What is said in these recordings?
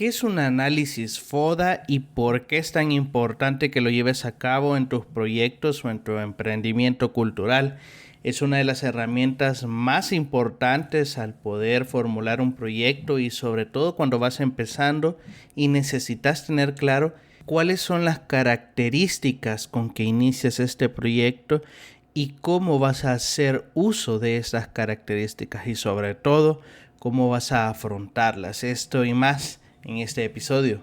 ¿Qué es un análisis FODA y por qué es tan importante que lo lleves a cabo en tus proyectos o en tu emprendimiento cultural? Es una de las herramientas más importantes al poder formular un proyecto y sobre todo cuando vas empezando y necesitas tener claro cuáles son las características con que inicias este proyecto y cómo vas a hacer uso de esas características y sobre todo cómo vas a afrontarlas. Esto y más en este episodio.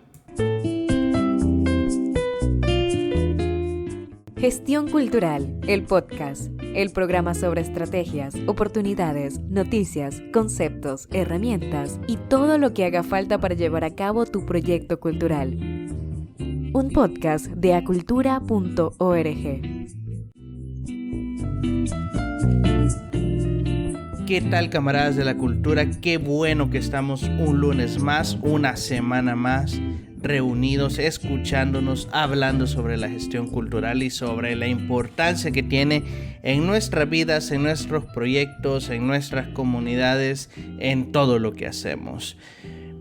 Gestión Cultural, el podcast, el programa sobre estrategias, oportunidades, noticias, conceptos, herramientas y todo lo que haga falta para llevar a cabo tu proyecto cultural. Un podcast de acultura.org. ¿Qué tal, camaradas de la cultura? Qué bueno que estamos un lunes más, una semana más, reunidos, escuchándonos, hablando sobre la gestión cultural y sobre la importancia que tiene en nuestras vidas, en nuestros proyectos, en nuestras comunidades, en todo lo que hacemos.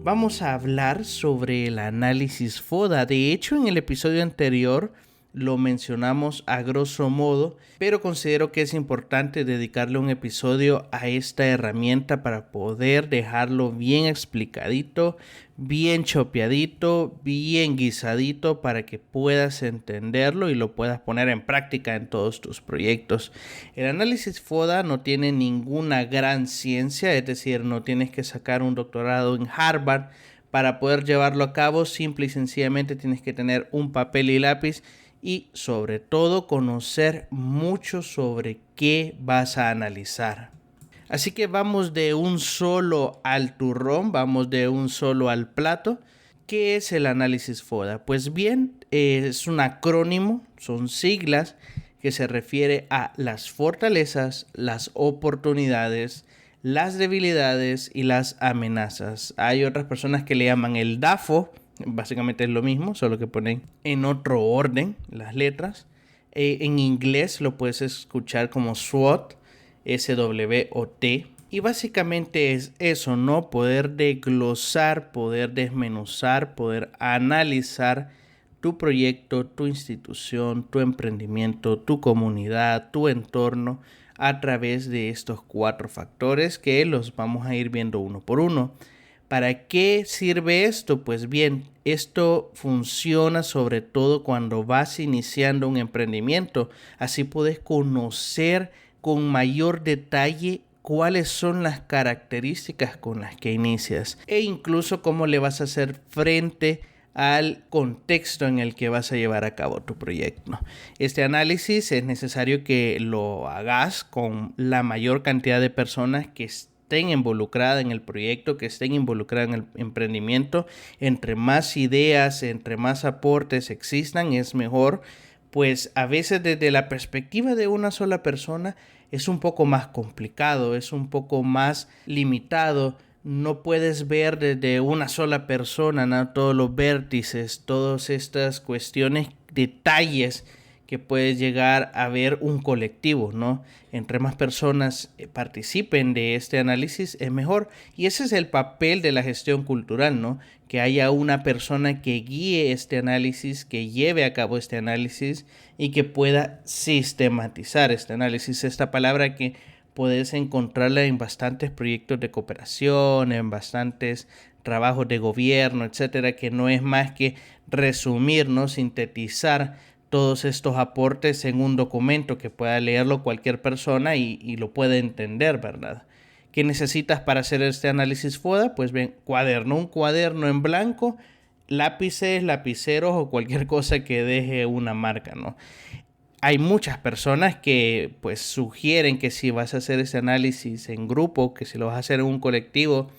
Vamos a hablar sobre el análisis FODA. De hecho, en el episodio anterior lo mencionamos a grosso modo, pero considero que es importante dedicarle un episodio a esta herramienta para poder dejarlo bien explicadito, bien chopeadito, bien guisadito para que puedas entenderlo y lo puedas poner en práctica en todos tus proyectos. El análisis FODA no tiene ninguna gran ciencia, es decir, no tienes que sacar un doctorado en Harvard para poder llevarlo a cabo. Simple y sencillamente tienes que tener un papel y lápiz y sobre todo conocer mucho sobre qué vas a analizar. Así que vamos de un solo al turrón, vamos de un solo al plato. ¿Qué es el análisis FODA? Pues bien, es un acrónimo, son siglas que se refiere a las fortalezas, las oportunidades, las debilidades y las amenazas. Hay otras personas que le llaman el DAFO. Básicamente es lo mismo, solo que ponen en otro orden las letras. En inglés lo puedes escuchar como SWOT, S-W-O-T. Y básicamente es eso, ¿no? Poder desglosar, poder desmenuzar, poder analizar tu proyecto, tu institución, tu emprendimiento, tu comunidad, tu entorno a través de estos 4 factores que los vamos a ir viendo uno por uno. ¿Para qué sirve esto? Pues bien, esto funciona sobre todo cuando vas iniciando un emprendimiento. Así puedes conocer con mayor detalle cuáles son las características con las que inicias e incluso cómo le vas a hacer frente al contexto en el que vas a llevar a cabo tu proyecto. Este análisis es necesario que lo hagas con la mayor cantidad de personas que estén involucradas en el proyecto, que estén involucradas en el emprendimiento. Entre más ideas, entre más aportes existan, es mejor, pues a veces desde la perspectiva de una sola persona es un poco más complicado, es un poco más limitado. No puedes ver desde una sola persona, ¿no? Todos los vértices, todas estas cuestiones, detalles que puedes llegar a ver un colectivo, ¿no? Entre más personas participen de este análisis es mejor. Y ese es el papel de la gestión cultural, ¿no? Que haya una persona que guíe este análisis, que lleve a cabo este análisis y que pueda sistematizar este análisis. Esta palabra que puedes encontrarla en bastantes proyectos de cooperación, en bastantes trabajos de gobierno, etcétera, que no es más que resumir, ¿no? Sintetizar todos estos aportes en un documento que pueda leerlo cualquier persona y lo pueda entender, ¿verdad? ¿Qué necesitas para hacer este análisis FODA? Pues bien, un cuaderno en blanco, lápices, lapiceros o cualquier cosa que deje una marca, ¿no? Hay muchas personas que pues sugieren que si vas a hacer este análisis en grupo, que si lo vas a hacer en un colectivo,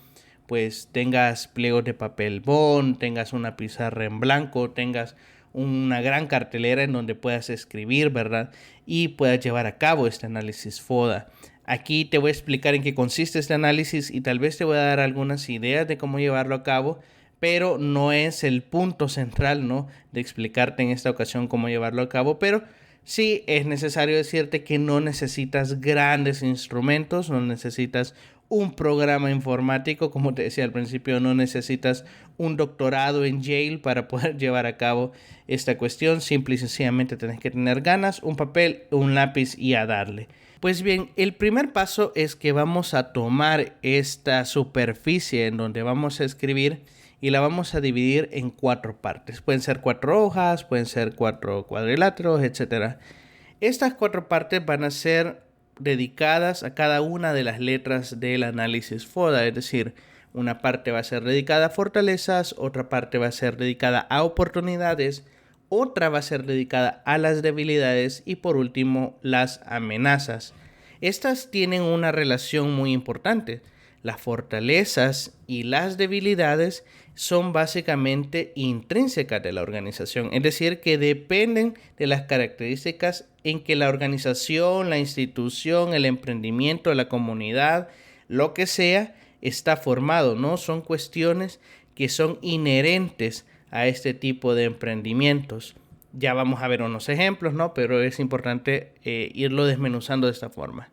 pues tengas pliegos de papel bond, tengas una pizarra en blanco, tengas una gran cartelera en donde puedas escribir, ¿verdad? Y puedas llevar a cabo este análisis FODA. Aquí te voy a explicar en qué consiste este análisis y tal vez te voy a dar algunas ideas de cómo llevarlo a cabo, pero no es el punto central, ¿no? De explicarte en esta ocasión cómo llevarlo a cabo, pero sí es necesario decirte que no necesitas grandes instrumentos, no necesitas un programa informático. Como te decía al principio, no necesitas un doctorado en Yale para poder llevar a cabo esta cuestión. Simple y sencillamente tenés que tener ganas, un papel, un lápiz y a darle. Pues bien, el primer paso es que vamos a tomar esta superficie en donde vamos a escribir y la vamos a dividir en 4 partes. Pueden ser 4 hojas, pueden ser 4 cuadriláteros, etc. Estas 4 partes van a ser dedicadas a cada una de las letras del análisis FODA, es decir, una parte va a ser dedicada a fortalezas, otra parte va a ser dedicada a oportunidades, otra va a ser dedicada a las debilidades y por último las amenazas. Estas tienen una relación muy importante. Las fortalezas y las debilidades son básicamente intrínsecas de la organización, es decir, que dependen de las características en que la organización, la institución, el emprendimiento, la comunidad, lo que sea, está formado, ¿no? Son cuestiones que son inherentes a este tipo de emprendimientos. Ya vamos a ver unos ejemplos, ¿no? Pero es importante irlo desmenuzando de esta forma.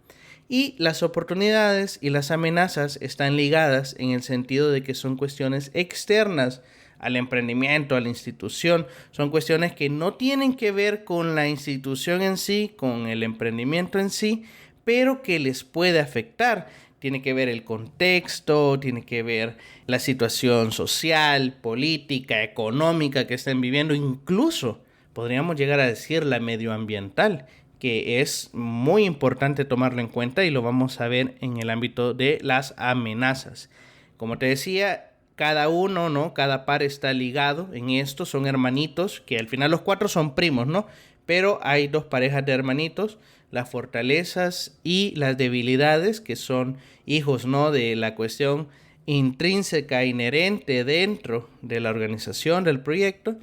Y las oportunidades y las amenazas están ligadas en el sentido de que son cuestiones externas al emprendimiento, a la institución. Son cuestiones que no tienen que ver con la institución en sí, con el emprendimiento en sí, pero que les puede afectar. Tiene que ver el contexto, tiene que ver la situación social, política, económica que estén viviendo, incluso podríamos llegar a decir la medioambiental, que es muy importante tomarlo en cuenta y lo vamos a ver en el ámbito de las amenazas. Como te decía, cada uno, ¿no? Cada par está ligado en esto, son hermanitos, que al final los 4 son primos, ¿no? Pero hay 2 parejas de hermanitos, las fortalezas y las debilidades, que son hijos, ¿no? De la cuestión intrínseca, inherente dentro de la organización, del proyecto,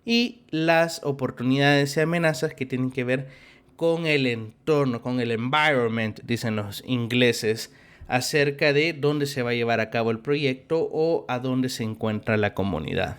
y las oportunidades y amenazas que tienen que ver con el entorno, con el environment, dicen los ingleses, acerca de dónde se va a llevar a cabo el proyecto o a dónde se encuentra la comunidad.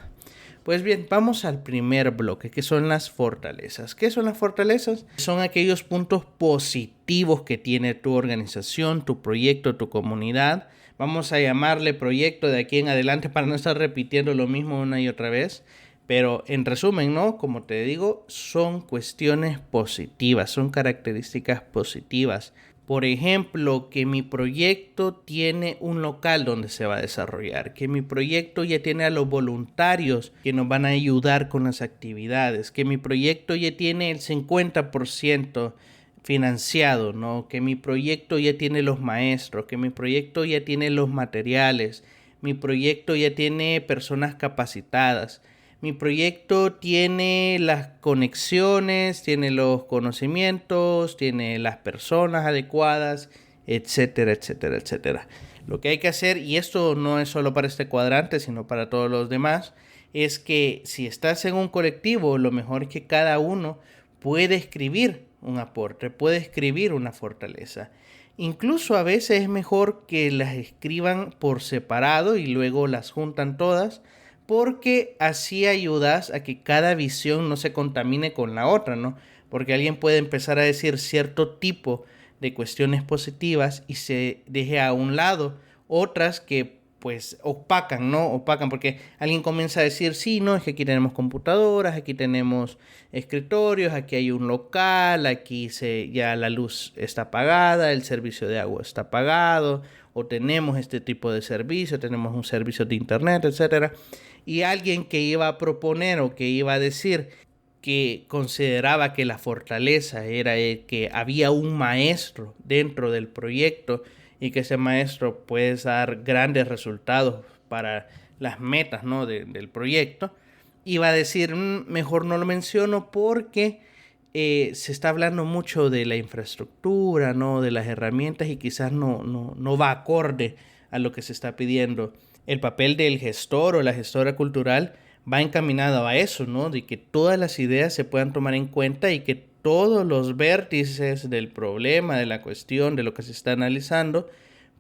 Pues bien, vamos al primer bloque, que son las fortalezas. ¿Qué son las fortalezas? Son aquellos puntos positivos que tiene tu organización, tu proyecto, tu comunidad. Vamos a llamarle proyecto de aquí en adelante para no estar repitiendo lo mismo una y otra vez. Pero en resumen, ¿no? Como te digo, son cuestiones positivas, son características positivas. Por ejemplo, que mi proyecto tiene un local donde se va a desarrollar, que mi proyecto ya tiene a los voluntarios que nos van a ayudar con las actividades, que mi proyecto ya tiene el 50% financiado, ¿no? Que mi proyecto ya tiene los maestros, que mi proyecto ya tiene los materiales, mi proyecto ya tiene personas capacitadas. Mi proyecto tiene las conexiones, tiene los conocimientos, tiene las personas adecuadas, etcétera, etcétera, etcétera. Lo que hay que hacer, y esto no es solo para este cuadrante, sino para todos los demás, es que si estás en un colectivo, lo mejor es que cada uno puede escribir un aporte, puede escribir una fortaleza. Incluso a veces es mejor que las escriban por separado y luego las juntan todas, porque así ayudas a que cada visión no se contamine con la otra, ¿no? Porque alguien puede empezar a decir cierto tipo de cuestiones positivas y se deje a un lado otras que pues opacan, ¿no? Opacan porque alguien comienza a decir, sí, no, es que aquí tenemos computadoras, aquí tenemos escritorios, aquí hay un local, aquí ya la luz está apagada, el servicio de agua está apagado, o tenemos este tipo de servicio, tenemos un servicio de internet, etcétera. Y alguien que iba a proponer o que iba a decir que consideraba que la fortaleza era que había un maestro dentro del proyecto y que ese maestro puede dar grandes resultados para las metas, ¿no? del proyecto, iba a decir, mejor no lo menciono porque se está hablando mucho de la infraestructura, ¿no? De las herramientas y quizás no va acorde a lo que se está pidiendo. El papel del gestor o la gestora cultural va encaminado a eso, ¿no? De que todas las ideas se puedan tomar en cuenta y que todos los vértices del problema, de la cuestión, de lo que se está analizando,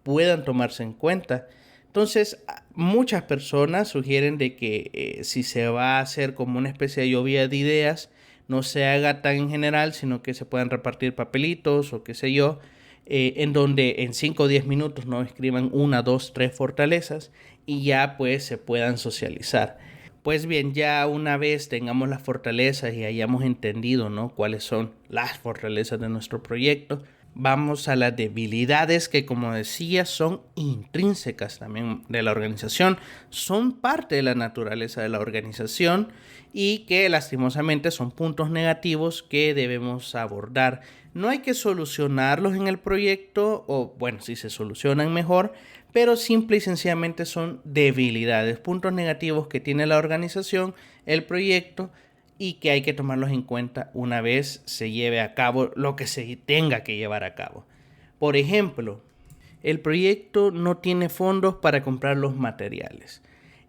puedan tomarse en cuenta. Entonces, muchas personas sugieren de que si se va a hacer como una especie de lluvia de ideas, no se haga tan en general, sino que se puedan repartir papelitos o qué sé yo, en donde en 5 o 10 minutos no escriban 1, 2, 3 fortalezas y ya pues se puedan socializar. Pues bien, ya una vez tengamos las fortalezas y hayamos entendido, ¿no?, cuáles son las fortalezas de nuestro proyecto, vamos a las debilidades que, como decía, son intrínsecas también de la organización, son parte de la naturaleza de la organización y que lastimosamente son puntos negativos que debemos abordar. No hay que solucionarlos en el proyecto, o bueno, si se solucionan mejor, pero simple y sencillamente son debilidades, puntos negativos que tiene la organización, el proyecto, y que hay que tomarlos en cuenta una vez se lleve a cabo lo que se tenga que llevar a cabo. Por ejemplo, el proyecto no tiene fondos para comprar los materiales.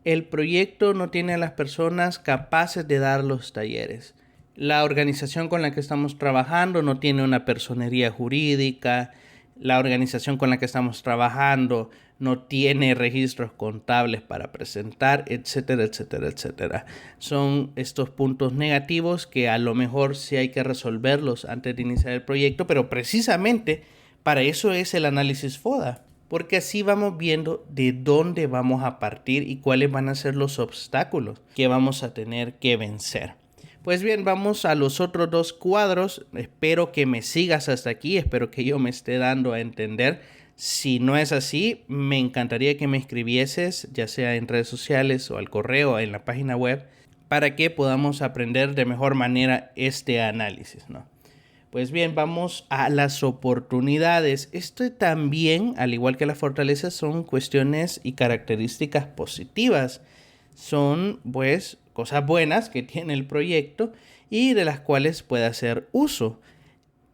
El proyecto no tiene a las personas capaces de dar los talleres. La organización con la que estamos trabajando no tiene una personería jurídica. La organización con la que estamos trabajando no tiene registros contables para presentar, etcétera, etcétera, etcétera. Son estos puntos negativos que a lo mejor sí hay que resolverlos antes de iniciar el proyecto, pero precisamente para eso es el análisis FODA, porque así vamos viendo de dónde vamos a partir y cuáles van a ser los obstáculos que vamos a tener que vencer. Pues bien, vamos a los otros 2 cuadros. Espero que me sigas hasta aquí, espero que yo me esté dando a entender. Si no es así, me encantaría que me escribieses, ya sea en redes sociales o al correo o en la página web, para que podamos aprender de mejor manera este análisis, ¿no? Pues bien, vamos a las oportunidades. Esto también, al igual que las fortalezas, son cuestiones y características positivas. Son, pues, cosas buenas que tiene el proyecto y de las cuales puede hacer uso.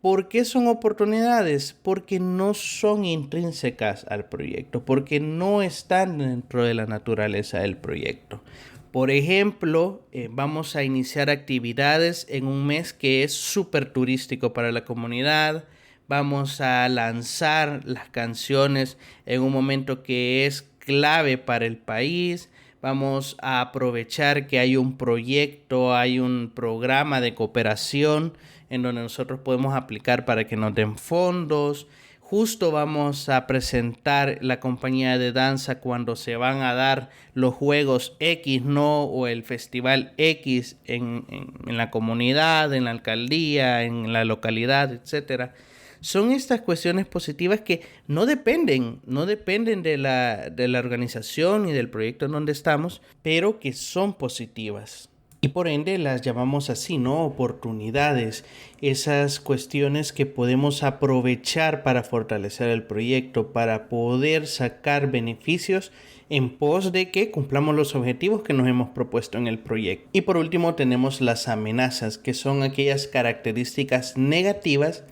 ¿Por qué son oportunidades? Porque no son intrínsecas al proyecto, porque no están dentro de la naturaleza del proyecto. Por ejemplo, vamos a iniciar actividades en un mes que es súper turístico para la comunidad. Vamos a lanzar las canciones en un momento que es clave para el país. Vamos a aprovechar que hay un proyecto, hay un programa de cooperación en donde nosotros podemos aplicar para que nos den fondos. Justo vamos a presentar la compañía de danza cuando se van a dar los juegos X, ¿no? O el festival X en la comunidad, en la alcaldía, en la localidad, etcétera. Son estas cuestiones positivas que no dependen de la organización y del proyecto en donde estamos, pero que son positivas. Y por ende las llamamos así, ¿no? Oportunidades, esas cuestiones que podemos aprovechar para fortalecer el proyecto, para poder sacar beneficios en pos de que cumplamos los objetivos que nos hemos propuesto en el proyecto. Y por último tenemos las amenazas, que son aquellas características negativas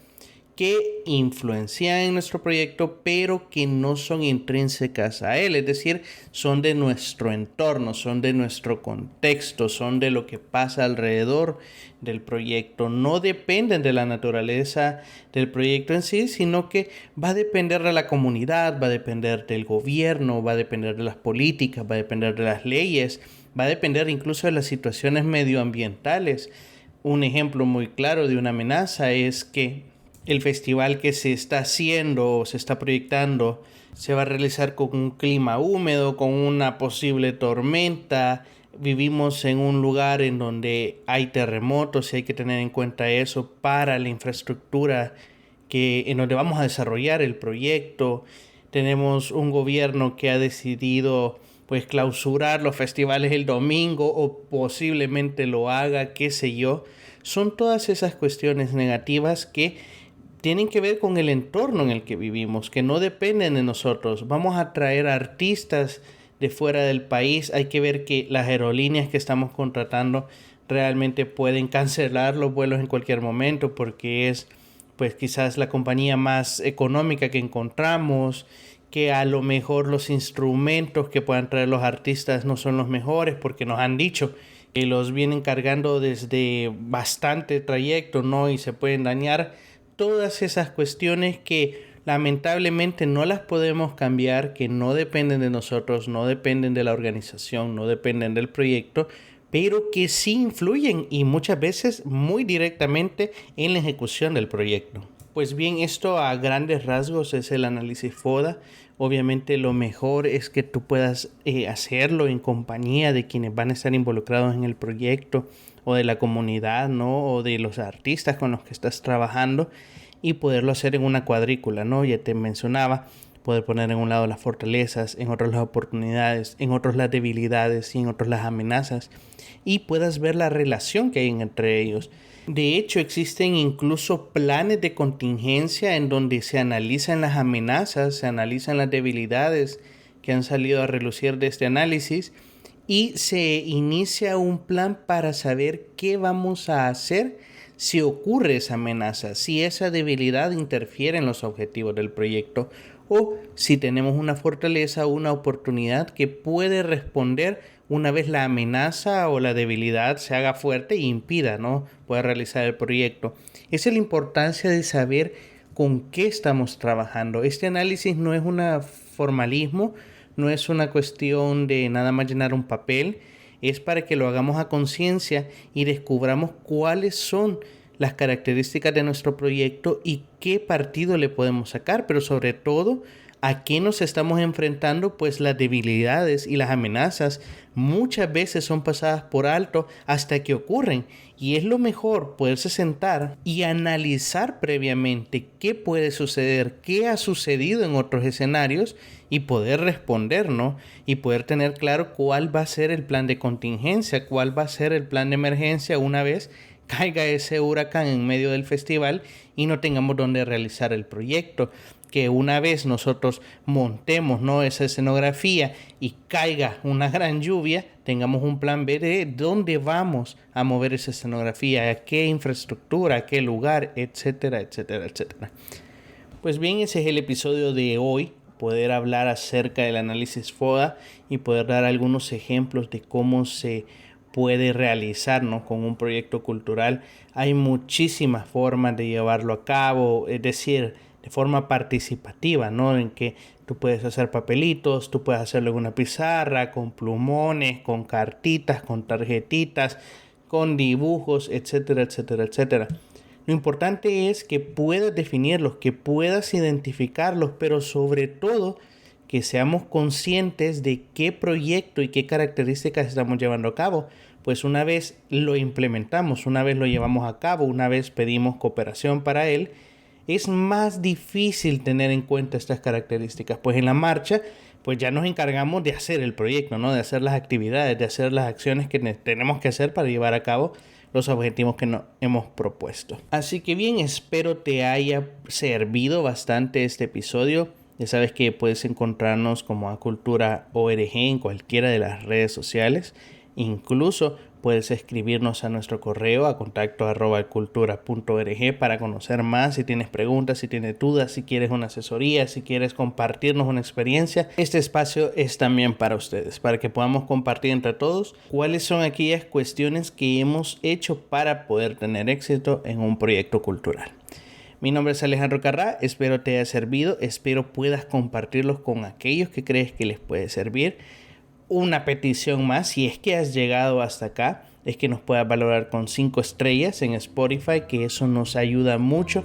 que influencian en nuestro proyecto, pero que no son intrínsecas a él, es decir, son de nuestro entorno, son de nuestro contexto, son de lo que pasa alrededor del proyecto. No dependen de la naturaleza del proyecto en sí, sino que va a depender de la comunidad, va a depender del gobierno, va a depender de las políticas, va a depender de las leyes, va a depender incluso de las situaciones medioambientales. Un ejemplo muy claro de una amenaza es que el festival que se está haciendo o se está proyectando se va a realizar con un clima húmedo, con una posible tormenta. Vivimos en un lugar en donde hay terremotos y hay que tener en cuenta eso para la infraestructura en donde vamos a desarrollar el proyecto. Tenemos un gobierno que ha decidido pues clausurar los festivales el domingo o posiblemente lo haga, qué sé yo. Son todas esas cuestiones negativas que tienen que ver con el entorno en el que vivimos, que no dependen de nosotros. Vamos a traer artistas de fuera del país. Hay que ver que las aerolíneas que estamos contratando realmente pueden cancelar los vuelos en cualquier momento porque es pues quizás la compañía más económica que encontramos, que a lo mejor los instrumentos que puedan traer los artistas no son los mejores porque nos han dicho que los vienen cargando desde bastante trayecto, ¿no? Y se pueden dañar. Todas esas cuestiones que lamentablemente no las podemos cambiar, que no dependen de nosotros, no dependen de la organización, no dependen del proyecto, pero que sí influyen y muchas veces muy directamente en la ejecución del proyecto. Pues bien, esto a grandes rasgos es el análisis FODA. Obviamente lo mejor es que tú puedas hacerlo en compañía de quienes van a estar involucrados en el proyecto o de la comunidad, ¿no? O de los artistas con los que estás trabajando y poderlo hacer en una cuadrícula, ¿no? Ya te mencionaba, poder poner en un lado las fortalezas, en otros las oportunidades, en otros las debilidades y en otros las amenazas y puedas ver la relación que hay entre ellos. De hecho, existen incluso planes de contingencia en donde se analizan las amenazas, se analizan las debilidades que han salido a relucir de este análisis y se inicia un plan para saber qué vamos a hacer si ocurre esa amenaza, si esa debilidad interfiere en los objetivos del proyecto o si tenemos una fortaleza o una oportunidad que puede responder una vez la amenaza o la debilidad se haga fuerte e impida, ¿no?, poder realizar el proyecto. Esa es la importancia de saber con qué estamos trabajando. Este análisis no es un formalismo, no es una cuestión de nada más llenar un papel, es para que lo hagamos a conciencia y descubramos cuáles son las características de nuestro proyecto y qué partido le podemos sacar, pero sobre todo a qué nos estamos enfrentando, pues las debilidades y las amenazas muchas veces son pasadas por alto hasta que ocurren y es lo mejor poderse sentar y analizar previamente qué puede suceder, qué ha sucedido en otros escenarios y poder responder, ¿no? Y poder tener claro cuál va a ser el plan de contingencia, cuál va a ser el plan de emergencia una vez caiga ese huracán en medio del festival y no tengamos dónde realizar el proyecto. Que una vez nosotros montemos, ¿no?, esa escenografía y caiga una gran lluvia, tengamos un plan B de dónde vamos a mover esa escenografía, a qué infraestructura, a qué lugar, etcétera, etcétera, etcétera. Pues bien, ese es el episodio de hoy, poder hablar acerca del análisis FODA y poder dar algunos ejemplos de cómo se puede realizar, ¿no?, con un proyecto cultural. Hay muchísimas formas de llevarlo a cabo, es decir, de forma participativa, ¿no?, en que tú puedes hacer papelitos, tú puedes hacerlo en una pizarra, con plumones, con cartitas, con tarjetitas, con dibujos, etcétera, etcétera, etcétera. Lo importante es que puedas definirlos, que puedas identificarlos, pero sobre todo que seamos conscientes de qué proyecto y qué características estamos llevando a cabo. Pues una vez lo implementamos, una vez lo llevamos a cabo, una vez pedimos cooperación para él, es más difícil tener en cuenta estas características. Pues en la marcha, pues ya nos encargamos de hacer el proyecto, ¿no?, de hacer las actividades, de hacer las acciones que tenemos que hacer para llevar a cabo los objetivos que nos hemos propuesto. Así que bien, espero te haya servido bastante este episodio. Ya sabes que puedes encontrarnos como acultura.org en cualquiera de las redes sociales. Incluso puedes escribirnos a nuestro correo a contacto@cultura.org para conocer más. Si tienes preguntas, si tienes dudas, si quieres una asesoría, si quieres compartirnos una experiencia, este espacio es también para ustedes, para que podamos compartir entre todos cuáles son aquellas cuestiones que hemos hecho para poder tener éxito en un proyecto cultural. Mi nombre es Alejandro Carrá, espero te haya servido, espero puedas compartirlos con aquellos que crees que les puede servir. Una petición más, si es que has llegado hasta acá, es que nos puedas valorar con 5 estrellas en Spotify, que eso nos ayuda mucho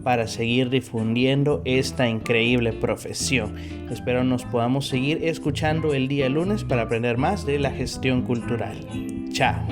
para seguir difundiendo esta increíble profesión. Espero nos podamos seguir escuchando el día lunes para aprender más de la gestión cultural. Chao.